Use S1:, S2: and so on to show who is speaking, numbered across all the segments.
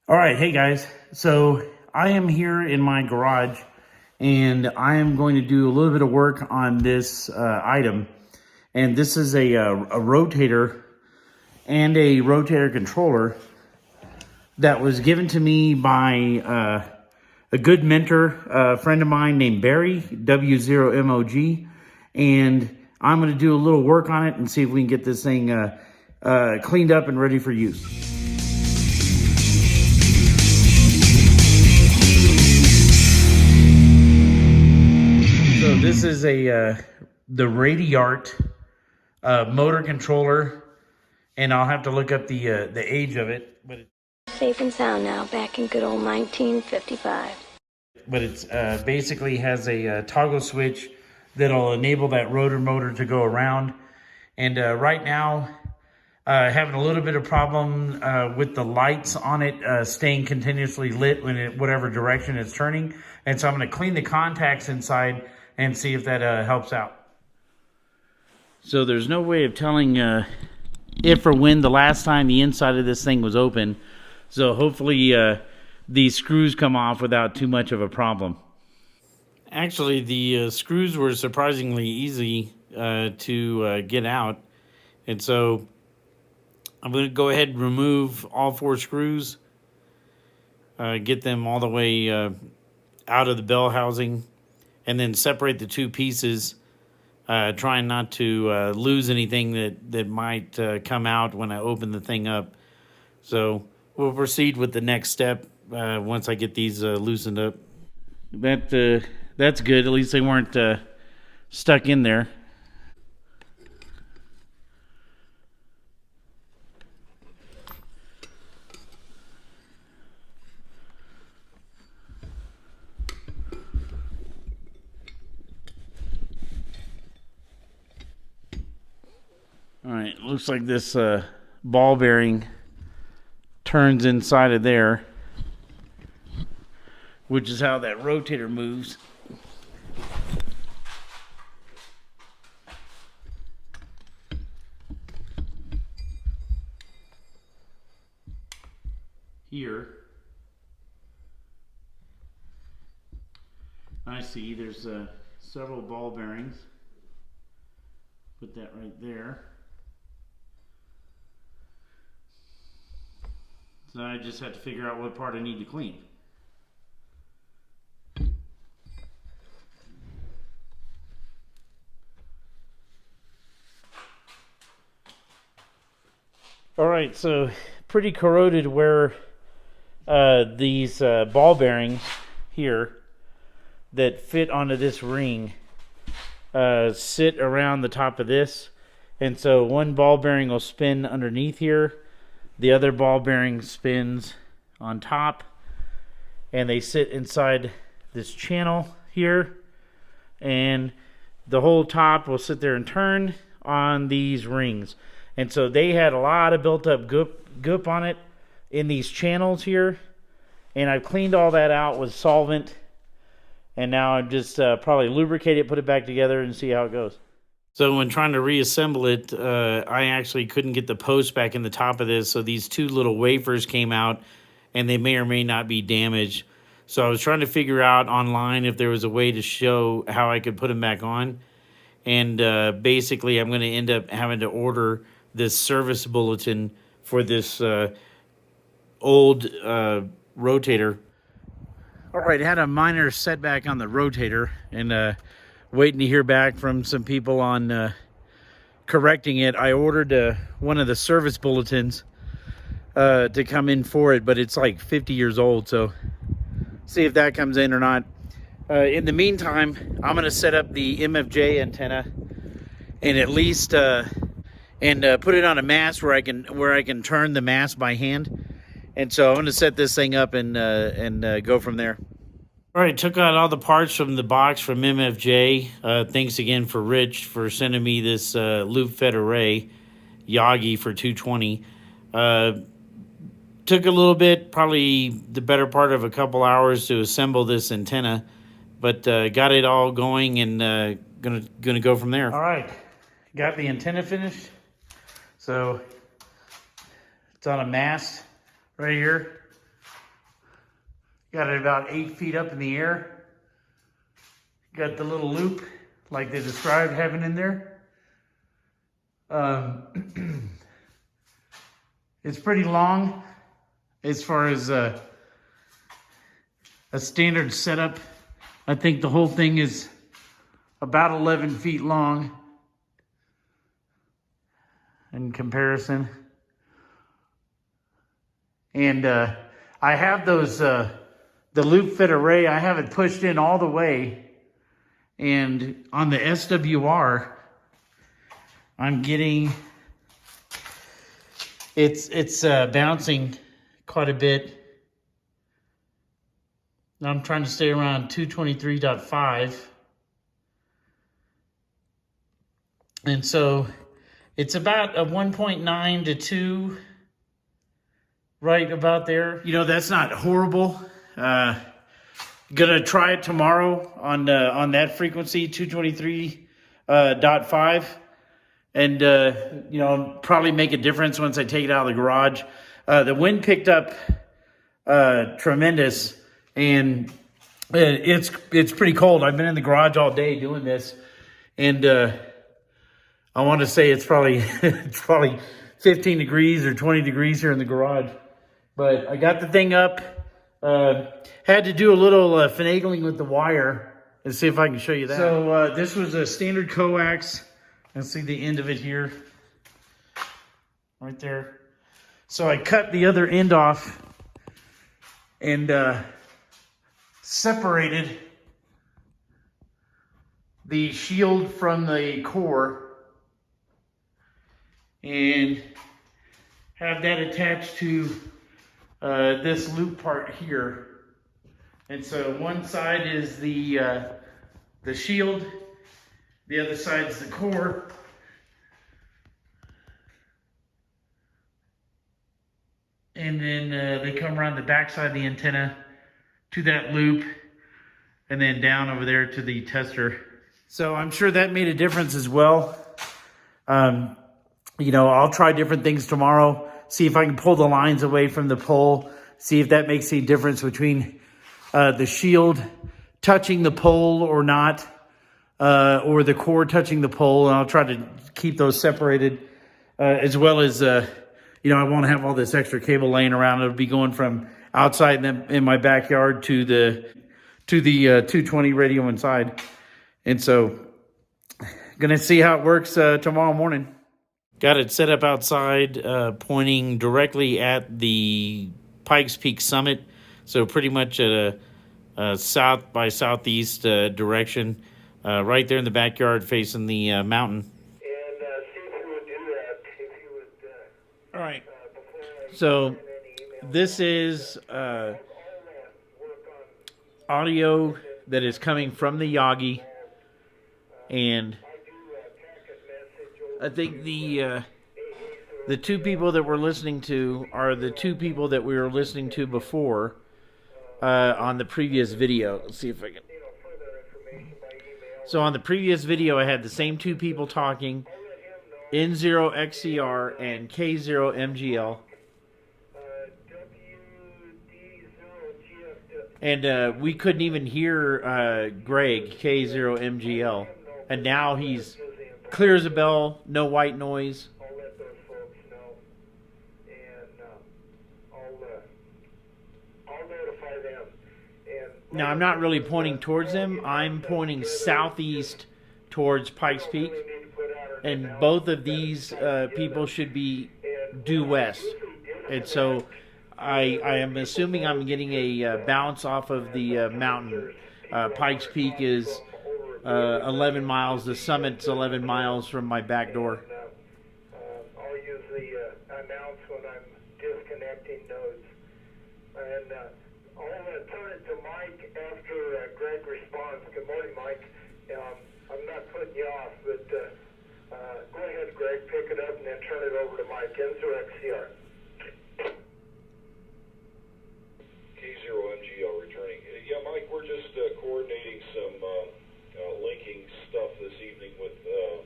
S1: All right, hey guys. So I am here in my garage and I am going to do a little bit of work on this item. And this is a rotator and a rotator controller that was given to me by a good mentor, a friend of mine named Barry W0MOG. And I'm going to do a little work on it and see if we can get this thing cleaned up and ready for use. So this is the Radiart motor controller, and I'll have to look up the age of it. But
S2: safe and sound now, back in good old 1955. But
S1: it's basically has a toggle switch that'll enable that rotor motor to go around. And right now, having a little bit of problem with the lights on it staying continuously lit when whatever direction it's turning. And so I'm going to clean the contacts inside and see if that helps out. So there's no way of telling if or when the last time the inside of this thing was open. So hopefully these screws come off without too much of a problem. Actually, the screws were surprisingly easy to get out. And so I'm going to go ahead and remove all 4 screws, get them all the way out of the bell housing, and then separate the 2 pieces, trying not to lose anything that might come out when I open the thing up. So we'll proceed with the next step once I get these loosened up. That's good. At least they weren't stuck in there. All right, looks like this ball bearing turns inside of there, which is how that rotator moves. Here, I see there's several ball bearings. Put that right there. So I just have to figure out what part I need to clean. All right, so pretty corroded where these ball bearings here that fit onto this ring sit around the top of this. And so one ball bearing will spin underneath here. The other ball bearing spins on top, and they sit inside this channel here, and the whole top will sit there and turn on these rings. And so they had a lot of built up goop on it in these channels here, and I've cleaned all that out with solvent, and now I'm just probably lubricate it, put it back together, and see how it goes. So when trying to reassemble it, I actually couldn't get the post back in the top of this, so these 2 little wafers came out, and they may or may not be damaged. So I was trying to figure out online if there was a way to show how I could put them back on. And basically, I'm going to end up having to order this service bulletin for this old rotator. All right, had a minor setback on the rotator, and waiting to hear back from some people on correcting it. I ordered one of the service bulletins to come in for it, but it's like 50 years old, so see if that comes in or not. In the meantime, I'm going to set up the MFJ antenna and at least put it on a mast where I can turn the mast by hand. And so I'm going to set this thing up and go from there. All right, took out all the parts from the box from MFJ. Thanks again for Rich for sending me this loop fed array, Yagi for 220. Took a little bit, probably the better part of a couple hours to assemble this antenna, but got it all going and gonna go from there. All right, got the antenna finished. So it's on a mast right here. Got it about 8 feet up in the air. Got the little loop like they described having in there. It's pretty long as far as a standard setup. I think the whole thing is about 11 feet long in comparison. And I have those, the loop fit array, I have it pushed in all the way. And on the SWR, I'm getting, it's bouncing quite a bit. I'm trying to stay around 223.5. And so it's about a 1.9 to 2, right about there. You know, that's not horrible. Gonna try it tomorrow on that frequency, 223.5. And, you know, probably make a difference once I take it out of the garage. The wind picked up tremendous, and it's pretty cold. I've been in the garage all day doing this, and I want to say it's probably 15 degrees or 20 degrees here in the garage. But I got the thing up. Had to do a little finagling with the wire and see if I can show you that. So this was a standard coax. Let's see the end of it here, right there. So I cut the other end off and separated the shield from the core and have that attached to this loop part here. And so one side is the shield, the other side is the core. And then they come around the back side of the antenna to that loop and then down over there to the tester. So I'm sure that made a difference as well. You know, I'll try different things tomorrow, see if I can pull the lines away from the pole, see if that makes any difference between the shield touching the pole or not, or the core touching the pole. And I'll try to keep those separated, as well as, you know, I won't have all this extra cable laying around. It'll be going from outside in my backyard to the 220 radio inside. And so, gonna see how it works tomorrow morning. Got it set up outside, pointing directly at the Pikes Peak summit. So pretty much at a south by southeast direction, right there in the backyard facing the mountain. And see if you would do that, if you would... All right. So this is audio that is coming from the Yagi, and I think the two people that we're listening to are the two people that we were listening to before on the previous video. Let's see if I can. So on the previous video, I had the same two people talking, N0XCR and K0MGL. And we couldn't even hear Greg, K0MGL. And now he's clear as a bell, no white noise. I'll let those folks know. And I'll notify them. And now, I'm not really pointing towards them. I'm pointing southeast towards Pikes Peak. And both of these people should be due west. And so I am assuming I'm getting a bounce off of the mountain. Pikes Peak is 11 miles. The summit's 11 miles from my back door. I'll usually announce when I'm disconnecting nodes. And I'll turn it to Mike after Greg responds. Good morning, Mike. I'm not putting you off, but go ahead, Greg. Pick it up and then turn it over to Mike. N0XCR.
S3: K0MGL returning. Yeah, Mike, we're just coordinating some linking stuff this evening with the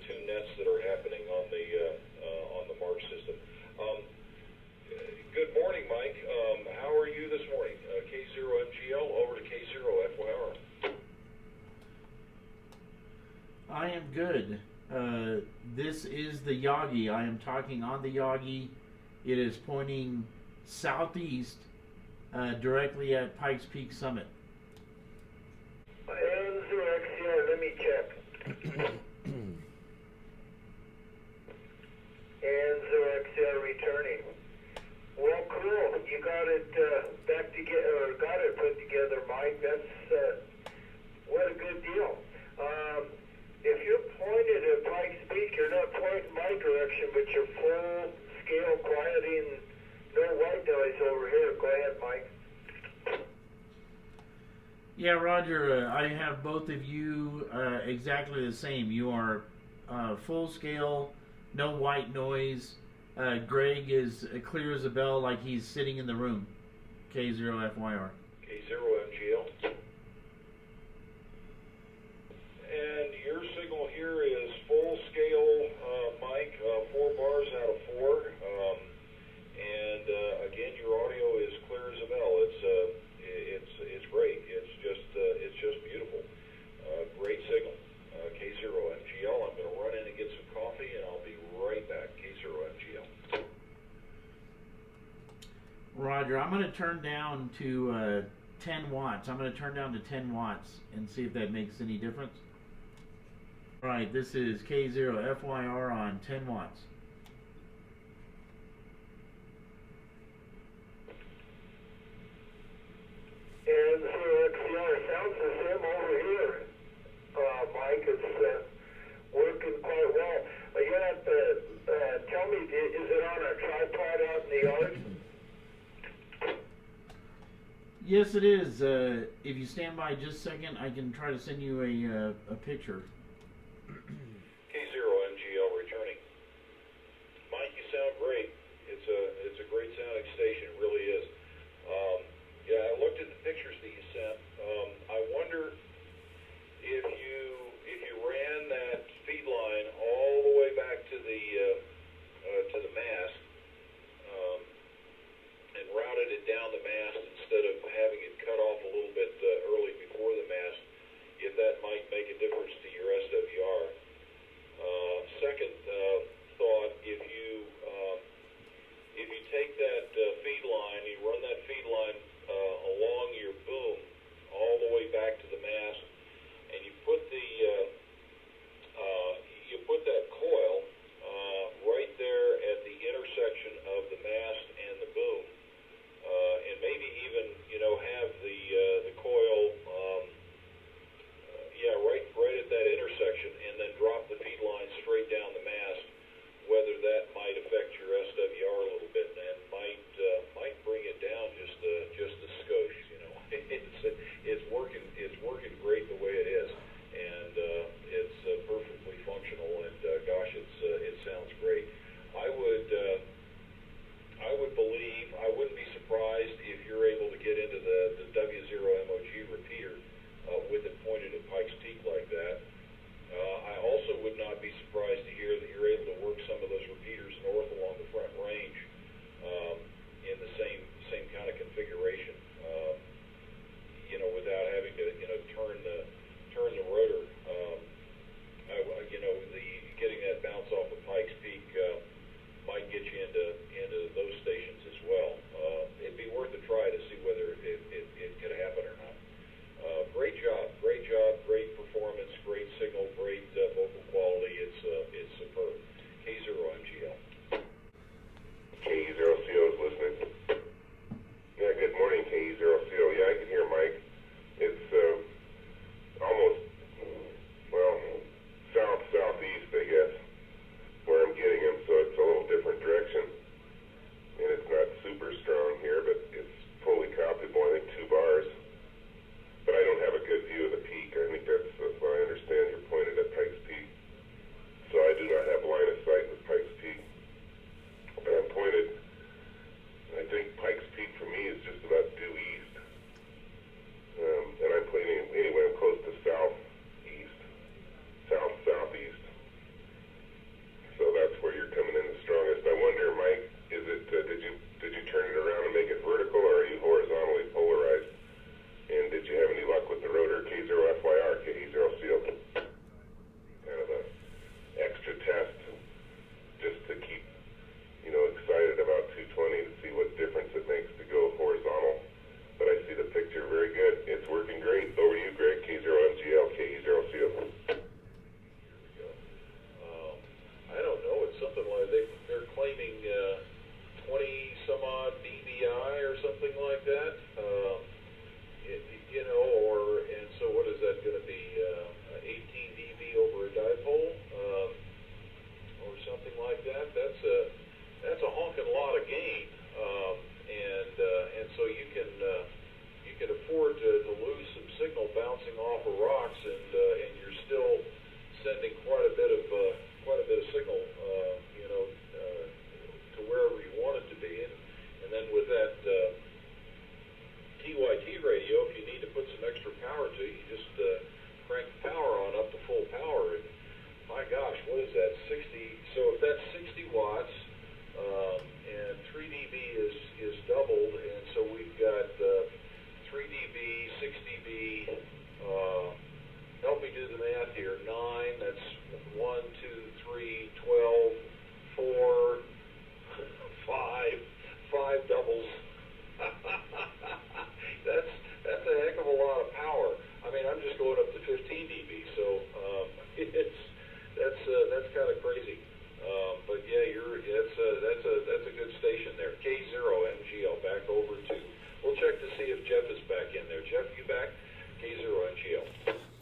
S3: two nets that are happening on the Mark system. Good morning, Mike. How are you this morning?
S1: is the Yagi. I am talking on the Yagi. It is pointing southeast directly at Pikes Peak Summit.
S4: N0XCR, let me check. N0XCR returning. Well, cool. You got it back together, or got it put together, Mike. That's what a good deal. If you're pointed at Pikes Peak, you're not pointing my direction, but you're full scale quieting, no white noise over here. Go ahead, Mike.
S1: Yeah, Roger, I have both of you exactly the same. You are full scale, no white noise. Greg is clear as a bell, like he's sitting in the room. K0FYR.
S3: K0MGL. And your signal here is full scale, Mike, 4 bars out of 4. And again, your audio is clear as a bell. It's great. It's just beautiful. Great signal. K0MGL. I'm going to run in and get some coffee, and I'll be right back. K0MGL.
S1: Roger, I'm going to turn down to 10 watts. I'm going to turn down to 10 watts and see if that makes any difference. All right, this is K0FYR on 10 watts.
S4: And XCR sounds the same over here, Mike. It's working quite well. You have to tell me, is it on a tripod out in the yard?
S1: Yes, it is. If you stand by just a second, I can try to send you a picture.
S3: K0MGL returning. Mike, you sound great. It's a great sounding station. It really is. Yeah, I looked at the pictures that you sent. I wonder if you ran that feed line all the way back to the mast and routed it down the mast instead of having it cut off a little bit early before the mast, if that might make a difference to your SWR. Second thought, if you take that feed line, you run that feed line along your boom all the way back to the mast, and you put that coil right there at the intersection of the mast and the boom, and maybe even have the coil right at that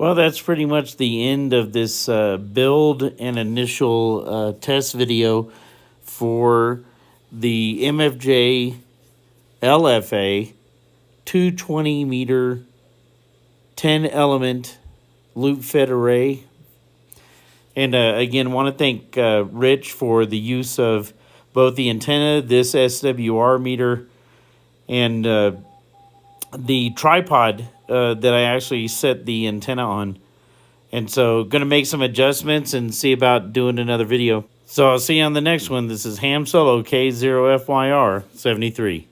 S1: Well, that's pretty much the end of this build and initial test video for the MFJ LFA 220 meter 10 element loop fed array. And again, want to thank Rich for the use of both the antenna, this SWR meter, and the tripod that I actually set the antenna on. And so going to make some adjustments and see about doing another video. So I'll see you on the next one. This is Ham Solo K0FYR 73.